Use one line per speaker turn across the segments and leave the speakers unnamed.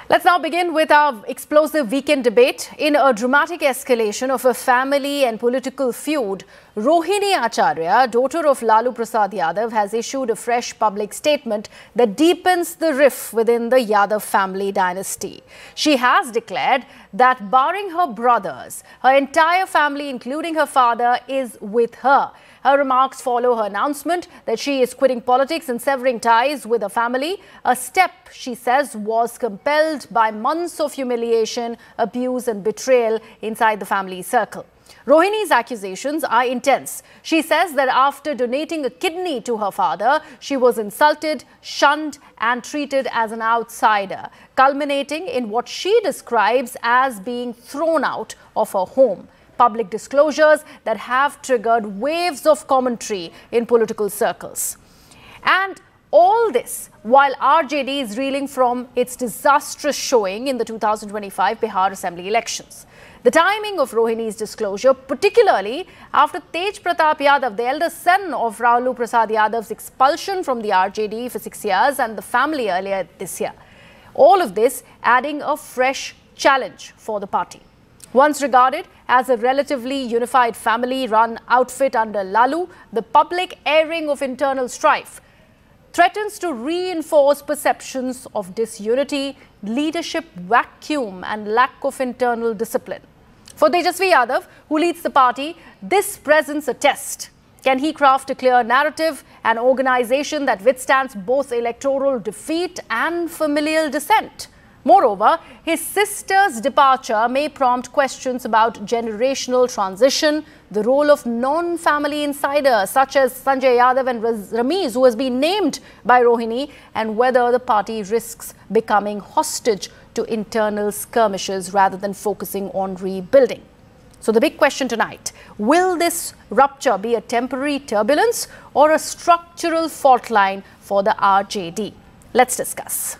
Let's now begin with our explosive weekend debate. In a dramatic escalation of a family and political feud, Rohini Acharya, daughter of Lalu Prasad Yadav, has issued a fresh public statement that deepens the rift within the Yadav family dynasty. She has declared that barring her brothers, her entire family, including her father, is with her. Her remarks follow her announcement that she is quitting politics and severing ties with her family, a step she says was compelled by months of humiliation, abuse and betrayal inside the family circle. Rohini's accusations are intense. She says that after donating a kidney to her father, she was insulted, shunned and treated as an outsider, culminating in what she describes as being thrown out of her home. Public disclosures that have triggered waves of commentary in political circles. And all this while RJD is reeling from its disastrous showing in the 2025 Bihar Assembly elections. The timing of Rohini's disclosure, particularly after Tej Pratap Yadav, the elder son of Lalu Prasad Yadav's expulsion from the RJD for 6 years and the family earlier this year. All of this adding a fresh challenge for the party. Once regarded as a relatively unified family-run outfit under Lalu, the public airing of internal strife threatens to reinforce perceptions of disunity, leadership vacuum and lack of internal discipline. For Tejasvi Yadav, who leads the party, this presents a test. Can he craft a clear narrative, an organization that withstands both electoral defeat and familial dissent? Moreover, his sister's departure may prompt questions about generational transition, the role of non-family insiders such as Sanjay Yadav and Ramiz, who has been named by Rohini, and whether the party risks becoming hostage to internal skirmishes rather than focusing on rebuilding. So the big question tonight, will this rupture be a temporary turbulence or a structural fault line for the RJD? Let's discuss.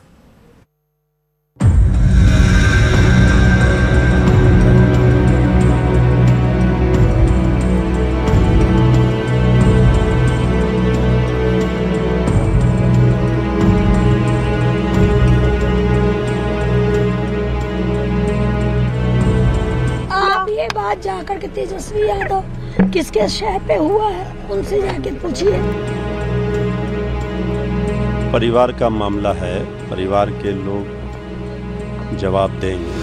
बात जाकर के तेजस्वी यादव किसके शह पे हुआ है उनसे जाके पूछिए।
परिवार का मामला है, परिवार के लोग जवाब देंगे।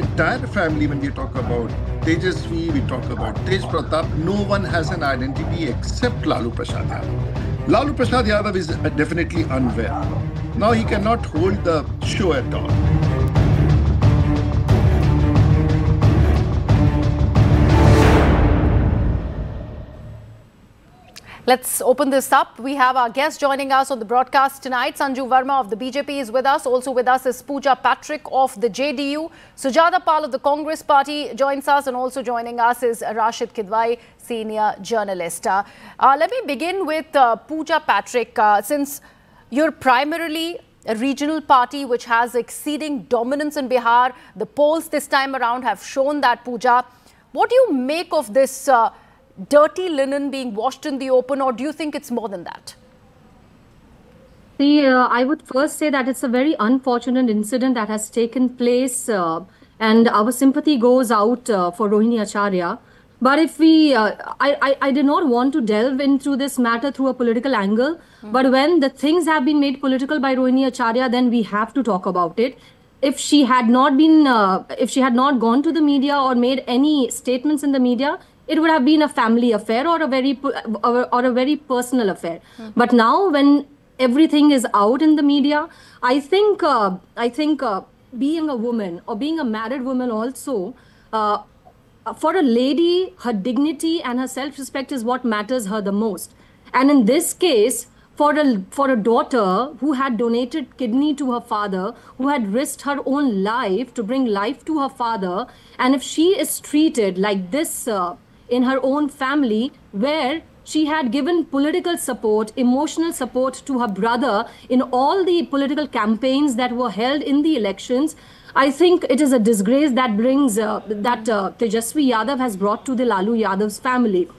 Entire family, when we talk about Tejasvi, we talk about Tej Pratap, no one has an identity except Lalu Prasad Yadav. Lalu Prasad Yadav is definitely unwell. Now he cannot hold the show at all.
Let's open this up. We have our guest joining us on the broadcast tonight. Sanju Verma of the BJP is with us. Also with us is Pooja Patrick of the JDU. Sujata Pal of the Congress Party joins us, and also joining us is Rashid Kidwai, senior journalist. Let me begin with Pooja Patrick. Since you're primarily a regional party which has exceeding dominance in Bihar, the polls this time around have shown that, Pooja. What do you make of this dirty linen being washed in the open, or do you think it's more than that?
See, I would first say that it's a very unfortunate incident that has taken place, and our sympathy goes out for Rohini Acharya. But if we, I did not want to delve into this matter through a political angle, but when the things have been made political by Rohini Acharya, then we have to talk about it. If she had not been, if she had not gone to the media or made any statements in the media, it would have been a family affair or a very personal affair. But now, when everything is out in the media, I think being a woman or being a married woman also, for a lady, her dignity and her self-respect is what matters her the most. And in this case, for a daughter who had donated kidney to her father, who had risked her own life to bring life to her father, and if she is treated like this in her own family, where she had given political support, emotional support to her brother in all the political campaigns that were held in the elections, I think it is a disgrace that brings that Tejasvi Yadav has brought to the Lalu Yadav's family.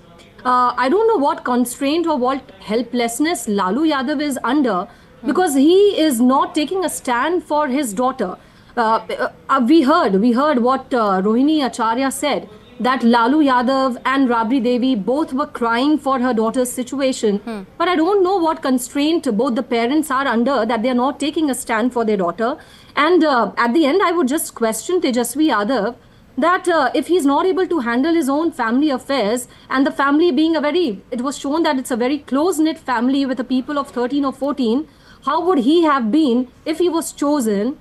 I don't know what constraint or what helplessness Lalu Yadav is under, because he is not taking a stand for his daughter. We heard what Rohini Acharya said, that Lalu Yadav and Rabri Devi both were crying for her daughter's situation. But I don't know what constraint both the parents are under that they are not taking a stand for their daughter. And at the end, I would just question Tejasvi Yadav that if he's not able to handle his own family affairs, and the family being it was shown that it's a very close-knit family with a people of 13 or 14, how would he have been if he was chosen?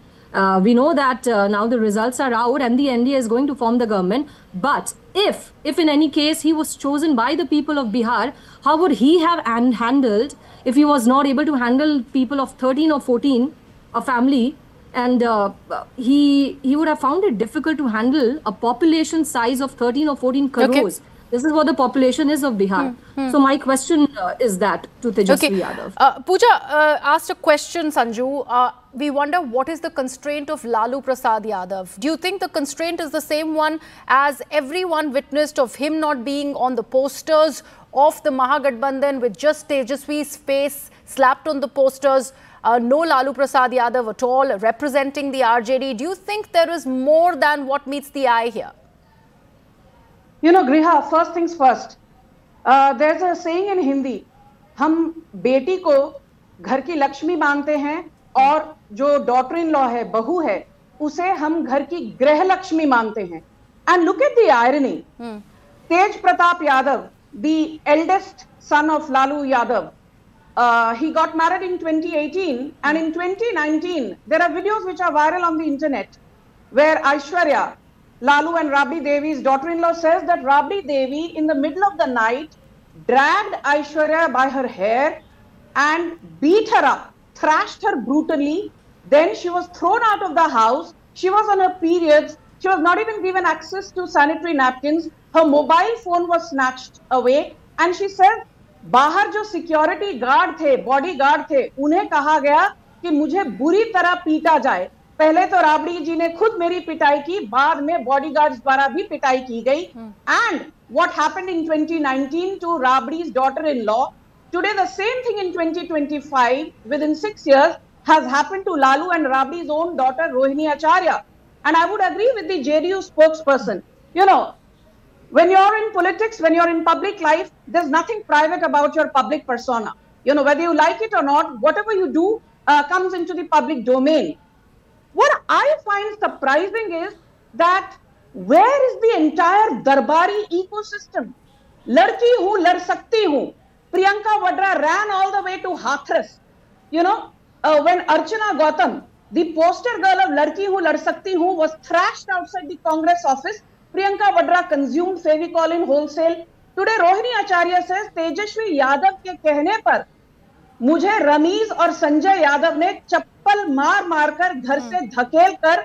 We know that now the results are out and the NDA is going to form the government. But if in any case he was chosen by the people of Bihar, how would he have handled if he was not able to handle people of 13 or 14, a family? And he would have found it difficult to handle a population size of 13 or 14 crores. Okay. This is what the population is of Bihar. So my question is that to Tejasvi Yadav.
Pooja asked a question, Sanju. We wonder what is the constraint of Lalu Prasad Yadav. Do you think the constraint is the same one as everyone witnessed of him not being on the posters of the Mahagathbandhan with just Tejasvi's face slapped on the posters? No Lalu Prasad Yadav at all representing the RJD. Do you think there is more than what meets the eye here?
You know, Griha, first things first. There's a saying in Hindi, हम बेटी को घर की लक्ष्मी मानते हैं और जो daughter in law है, बहू है, उसे हम घर की गृह लक्ष्मी मानते हैं. And look at the irony. Tej Pratap Yadav, the eldest son of Lalu Yadav, he got married in 2018, and in 2019, there are videos which are viral on the internet where Aishwarya, Lalu and Rabri Devi's daughter-in-law, says that Rabri Devi in the middle of the night dragged Aishwarya by her hair and beat her up, thrashed her brutally. Then she was thrown out of the house. She was on her periods. She was not even given access to sanitary napkins. Her mobile phone was snatched away. And she said, बाहर जो security guard थे, body guard थे, उन्हें कहा गया कि मुझे बुरी तरह पीटा जाए. पहले तो राबड़ी जी ने खुद मेरी पिटाई की, बाद में बॉडीगार्ड्स द्वारा भी पिटाई की गई. And what happened in 2019 to Rabri's daughter-in-law, today the same thing in 2025 within 6 years has happened to Lalu and Rabri's own daughter Rohini Acharya. And I would agree with the JDU spokesperson. You know, when you're in politics, when you're in public life, there's nothing private about your public persona. You know, whether you like it or not, whatever you do comes into the public domain. What I find surprising is that where is the entire Darbari ecosystem? Ladki hu, lad sakti hu. Priyanka Vadra ran all the way to Hathras. You know, when Archana Gautam, the poster girl of Ladki hu, lad sakti hu, was thrashed outside the Congress office, Priyanka Vadra consumed Fevicol in wholesale. Today, Rohini Acharya says, Tejasvi Yadav के कहने पर मुझे रमीज और संजय यादव ने चप्पल मार मार कर घर से धकेल कर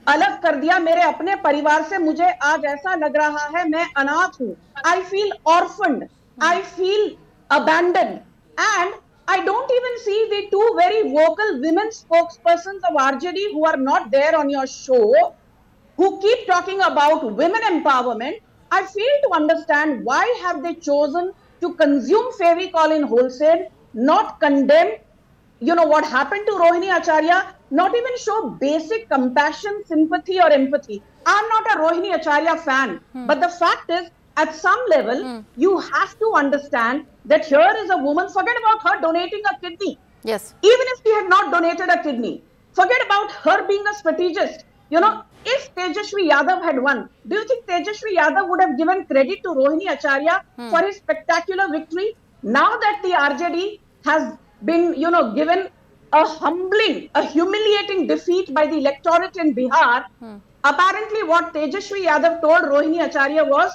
अलग कर दिया मेरे अपने परिवार से. मुझे आज ऐसा लग रहा है मैं अनाथ हूं. I feel orphaned. I feel abandoned. And I don't even see the two very vocal women spokespersons of RJD who are not there on your show, who keep talking about women empowerment. I fail to understand why have they chosen to consume Fevicol in wholesale, not condemn, you know, what happened to Rohini Acharya, not even show basic compassion, sympathy or empathy. I'm not a Rohini Acharya fan, but the fact is, at some level, you have to understand that here is a woman, forget about her donating a kidney.
Yes.
Even if she had not donated a kidney, forget about her being a strategist. You know, if Tejasvi Yadav had won, do you think Tejasvi Yadav would have given credit to Rohini Acharya for his spectacular victory? Now that the RJD has been, you know, given a humbling, a humiliating defeat by the electorate in Bihar, apparently what Tejasvi Yadav told Rohini Acharya was,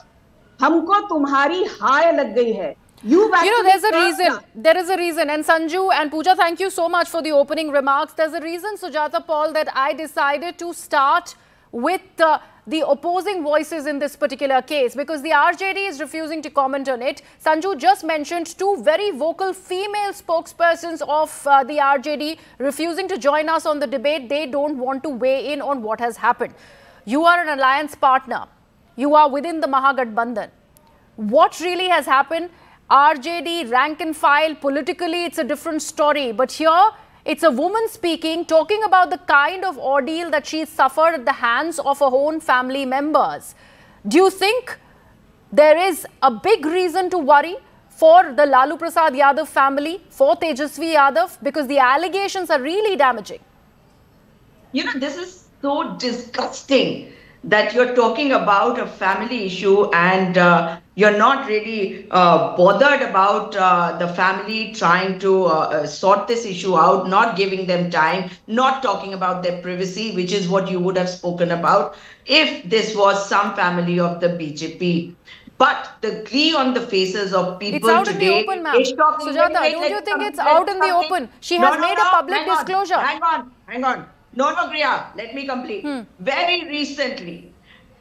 हमको तुम्हारी हाय लग गई है. You know,
there's a reason. There is a reason. And Sanju and Pooja, thank you so much for the opening remarks. There's a reason, Sujata Paul, that I decided to start with the opposing voices in this particular case, because the RJD is refusing to comment on it. Sanju just mentioned two very vocal female spokespersons of the RJD refusing to join us on the debate. They don't want to weigh in on what has happened. You are an alliance partner. You are within the Mahagathbandhan. What really has happened? RJD, rank and file, politically it's a different story. But here It's a woman speaking, talking about the kind of ordeal that she suffered at the hands of her own family members. Do you think there is a big reason to worry for the Lalu Prasad Yadav family, for Tejasvi Yadav, because the allegations are really damaging?
You know, this is so disgusting that you're talking about a family issue and you're not really bothered about the family trying to sort this issue out, not giving them time, not talking about their privacy, which is what you would have spoken about if this was some family of the BJP. But the glee on the faces of people
today... It's out
today,
in the open, ma'am. Sujata, don't you think it's out in the open? She has made a public disclosure.
Hang on. No, Griha, let me complete. Very recently,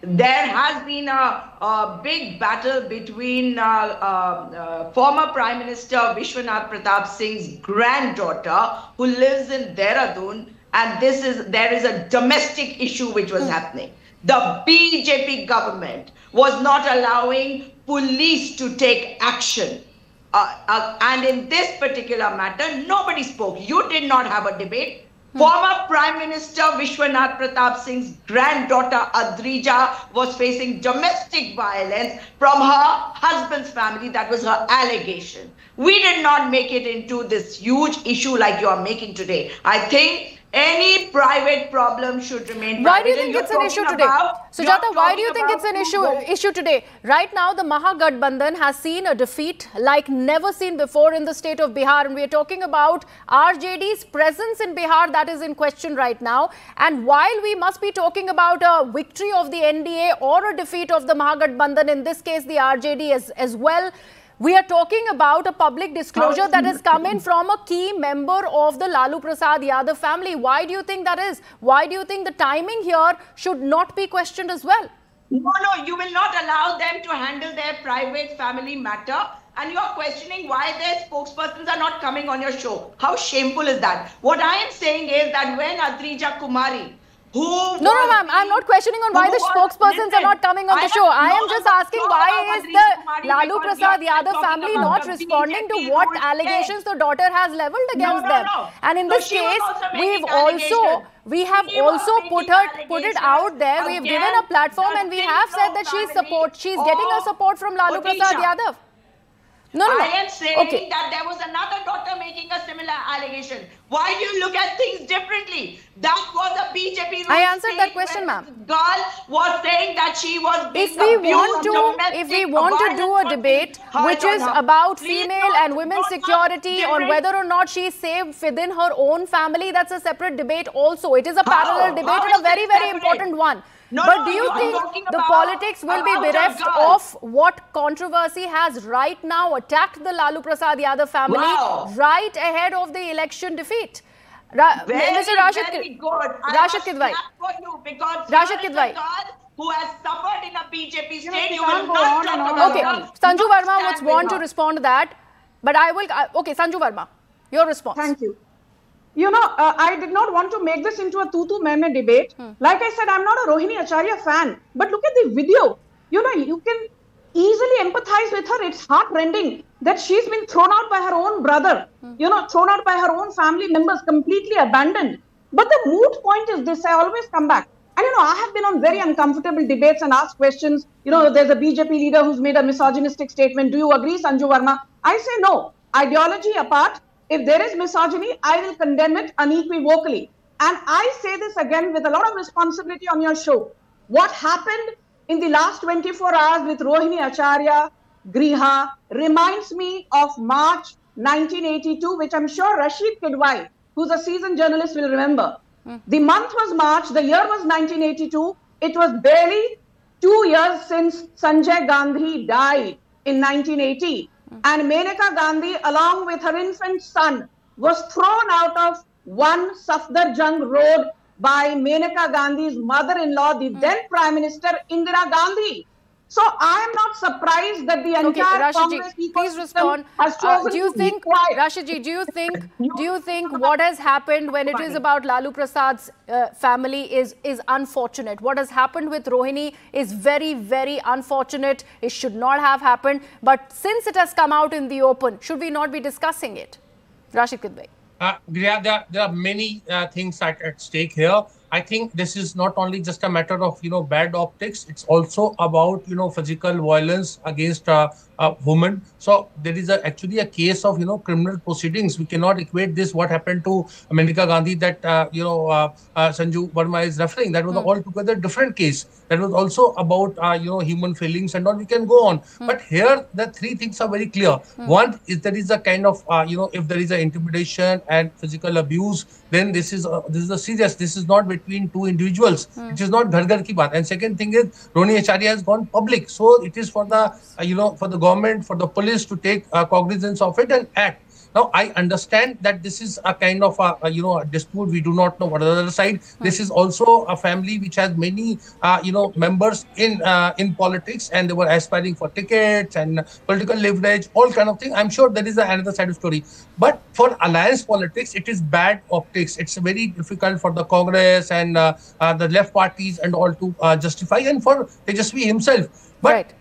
there has been a big battle between former Prime Minister Vishwanath Pratap Singh's granddaughter, who lives in Dehradun, and there is a domestic issue which was happening. The BJP government was not allowing police to take action. And in this particular matter, nobody spoke. You did not have a debate. Former Prime Minister Vishwanath Pratap Singh's granddaughter Adrija was facing domestic violence from her husband's family. That was her allegation. We did not make it into this huge issue like you are making today. I think any private problem should remain private.
Why do you think it's an issue today? Sujata, why do you think it's an issue today? Right now, the Mahagathbandhan has seen a defeat like never seen before in the state of Bihar. And we are talking about RJD's presence in Bihar that is in question right now. And while we must be talking about a victory of the NDA or a defeat of the Mahagathbandhan, in this case, the RJD as well, we are talking about a public disclosure that has come in from a key member of the Lalu Prasad Yadav family. Why do you think that is? Why do you think the timing here should not be questioned as well?
No, you will not allow them to handle their private family matter. And you are questioning why their spokespersons are not coming on your show. How shameful is that? What I am saying is that when Adrija Kumari,
No, ma'am. I'm not questioning on why the spokespersons are not coming on the show. I am just asking why is the Lalu Prasad Yadav family not responding to what allegations the daughter has leveled against them? And in this case, we have also put it out there. We have given a platform and we have said that she's getting her support from Lalu Prasad Yadav. No.
I am saying that there was another daughter making a similar allegation. Why do you look at things differently? That was a BJP rule.
I answered that question, ma'am.
Girl was saying that she was being
If we want to do a debate which is about female and women's security, on whether or not she is safe within her own family, that's a separate debate also. It is a parallel debate and a very, very important one. But do you think the politics will be bereft of what controversy has right now attacked the Lalu Prasad Yadav family right ahead of the election defeat? Mr. Rashid Kidwai. Rashid Kidwai.
Who has suffered in a BJP state, you will not talk about.
Okay, Sanju Verma would want to respond to that, but I will. Okay, Sanju Verma, your response.
Thank you. You know, I did not want to make this into a tu-tu-main debate. Like I said, I'm not a Rohini Acharya fan. But look at the video. You know, you can easily empathize with her. It's heart-rending that she's been thrown out by her own brother. You know, thrown out by her own family members, completely abandoned. But the moot point is this. I always come back. And, you know, I have been on very uncomfortable debates and asked questions. You know, there's a BJP leader who's made a misogynistic statement. Do you agree, Sanju Verma? I say no. Ideology apart. If there is misogyny, I will condemn it unequivocally. And I say this again with a lot of responsibility on your show. What happened in the last 24 hours with Rohini Acharya, Griha, reminds me of March 1982, which I'm sure Rashid Kidwai, who's a seasoned journalist, will remember. The month was March, the year was 1982. It was barely 2 years since Sanjay Gandhi died in 1980. And Menaka Gandhi, along with her infant son, was thrown out of one Safdarjung Road by Menaka Gandhi's mother-in-law, the then Prime Minister Indira Gandhi. So I am not surprised that the entire Congress ecosystem has chosen to be quiet.
Rashidji, do you think what has happened when it is about Lalu Prasad's family is unfortunate? What has happened with Rohini is very, very unfortunate. It should not have happened. But since it has come out in the open, should we not be discussing it? Rashid Kidwai.
Griha, there are many things at stake here. I think this is not only just a matter of bad optics. It's also about physical violence against women. So there is actually a case of criminal proceedings. We cannot equate this what happened to Maneka Gandhi that Sanju Verma is referring. That was an altogether different case. That was also about human feelings and all. We can go on, but here the three things are very clear. One is there is a kind of if there is a intimidation and physical abuse, then this is a serious. This is not between two individuals. It is not ghar ki baat. And second thing is Rohini Acharya has gone public, so it is for the for the government, for the police to take cognizance of it and act. Now, I understand that this is a kind of a dispute. We do not know what is the other side. This is also a family which has many members in politics, and they were aspiring for tickets and political leverage, all kind of things. I'm sure there is another side of story. But for alliance politics, it is bad optics. It's very difficult for the Congress and the left parties and all to justify, and for Tejasvi himself. But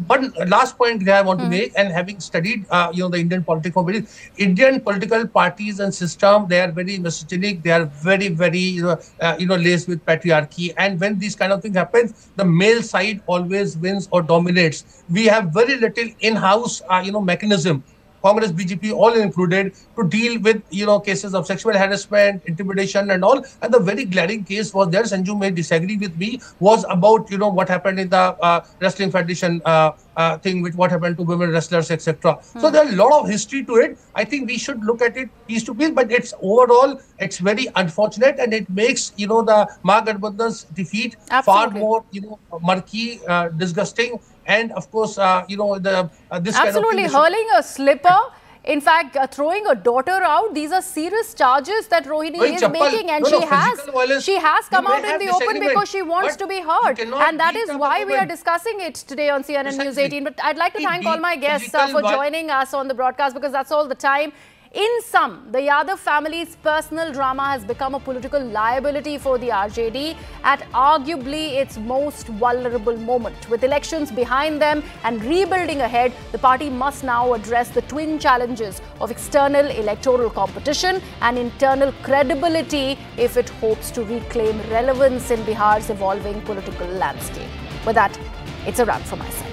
one last point that I want to make, and having studied the Indian politics for many, Indian political parties and system, they are very misogynic. They are very laced with patriarchy. And when these kind of things happen, the male side always wins or dominates. We have very little in-house mechanism, Congress, BJP, all included, to deal with cases of sexual harassment, intimidation, and all. And the very glaring case was there. Sanju may disagree with me. Was about what happened in the wrestling federation thing, with what happened to women wrestlers, etc. So there's a lot of history to it. I think we should look at it piece to piece. But it's overall, it's very unfortunate, and it makes the Mahagathbandhan's defeat far more murky, disgusting. And of course, this
absolutely
kind of
hurling a slipper. In fact, throwing a daughter out. These are serious charges that Rohini is making, and she has come out in the open because she wants to be heard, and that is why we are discussing it today on CNN News 18. But I'd like to thank all my guests for joining us on the broadcast, because that's all the time. In sum, the Yadav family's personal drama has become a political liability for the RJD at arguably its most vulnerable moment. With elections behind them and rebuilding ahead, the party must now address the twin challenges of external electoral competition and internal credibility if it hopes to reclaim relevance in Bihar's evolving political landscape. With that, it's a wrap from my side.